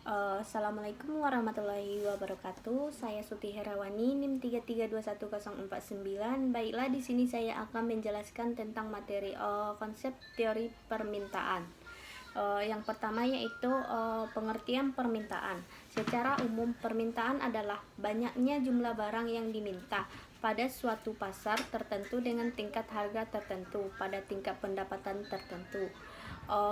Assalamualaikum warahmatullahi wabarakatuh. Saya Suti Herawani, NIM 3321049. Baiklah, di sini saya akan menjelaskan tentang materi konsep teori permintaan. Yang pertama yaitu pengertian permintaan. Secara umum, permintaan adalah banyaknya jumlah barang yang diminta pada suatu pasar tertentu dengan tingkat harga tertentu pada tingkat pendapatan tertentu.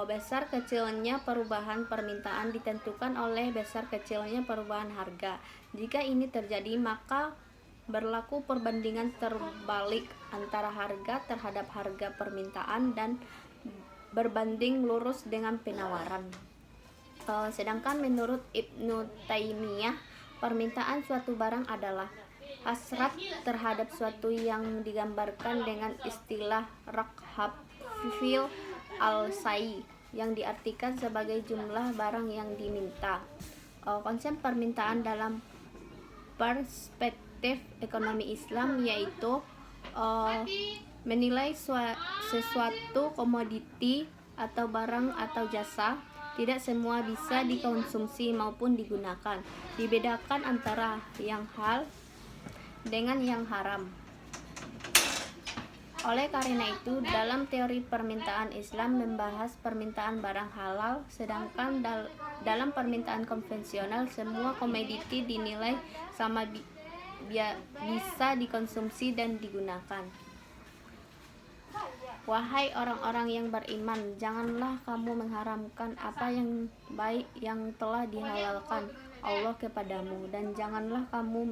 Besar kecilnya perubahan permintaan ditentukan oleh besar kecilnya perubahan harga. Jika ini terjadi, maka berlaku perbandingan terbalik antara harga terhadap harga permintaan dan berbanding lurus dengan penawaran. Sedangkan menurut Ibnu Taimiyah, permintaan suatu barang adalah hasrat terhadap suatu yang digambarkan dengan istilah raghab fil al-sai yang diartikan sebagai jumlah barang yang diminta. Konsep permintaan dalam perspektif ekonomi Islam yaitu menilai sesuatu komoditi atau barang atau jasa. Tidak semua bisa dikonsumsi maupun digunakan. Dibedakan antara yang halal dengan yang haram. Oleh karena itu, dalam teori permintaan Islam membahas permintaan barang halal, sedangkan dalam permintaan konvensional semua komoditi dinilai sama bisa dikonsumsi dan digunakan. Wahai orang-orang yang beriman, janganlah kamu mengharamkan apa yang baik yang telah dihalalkan Allah kepadamu, dan janganlah kamu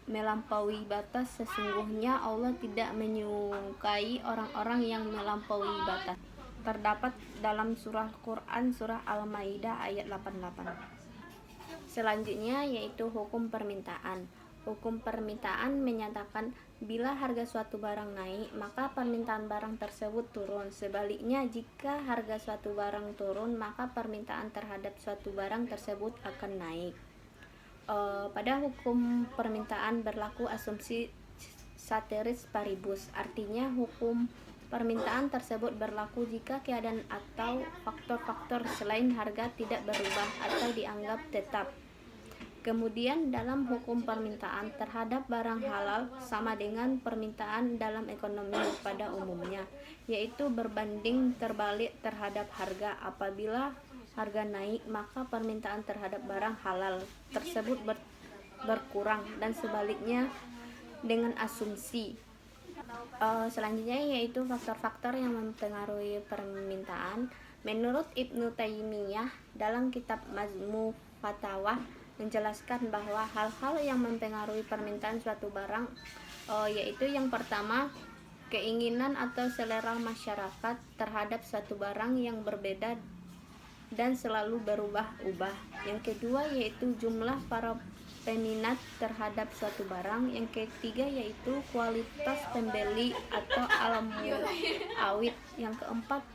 melampaui batas. Sesungguhnya Allah tidak menyukai orang-orang yang melampaui batas. Terdapat dalam surah Quran surah Al-Maidah ayat 88. Selanjutnya yaitu hukum permintaan. Hukum permintaan menyatakan bila harga suatu barang naik, maka permintaan barang tersebut turun. Sebaliknya, jika harga suatu barang turun, maka permintaan terhadap suatu barang tersebut akan naik. Pada hukum permintaan berlaku asumsi ceteris paribus, artinya hukum permintaan tersebut berlaku jika keadaan atau faktor-faktor selain harga tidak berubah atau dianggap tetap. Kemudian dalam hukum permintaan terhadap barang halal sama dengan permintaan dalam ekonomi pada umumnya, yaitu berbanding terbalik terhadap harga. Apabila harga naik, maka permintaan terhadap barang halal tersebut berkurang, dan sebaliknya dengan asumsi. Selanjutnya yaitu faktor-faktor yang mempengaruhi permintaan. Menurut Ibnu Taimiyah dalam kitab Majmu' Fatawa menjelaskan bahwa hal-hal yang mempengaruhi permintaan suatu barang yaitu yang pertama, keinginan atau selera masyarakat terhadap suatu barang yang berbeda dan selalu berubah-ubah. Yang kedua yaitu jumlah para peminat terhadap suatu barang. Yang ketiga yaitu kualitas pembeli atau alam awit. Yang keempat,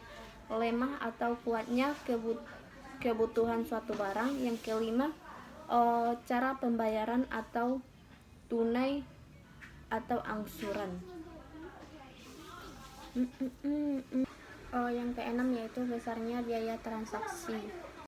lemah atau kuatnya kebutuhan suatu barang. Yang kelima, cara pembayaran atau tunai atau angsuran. Yang keenam yaitu besarnya biaya transaksi.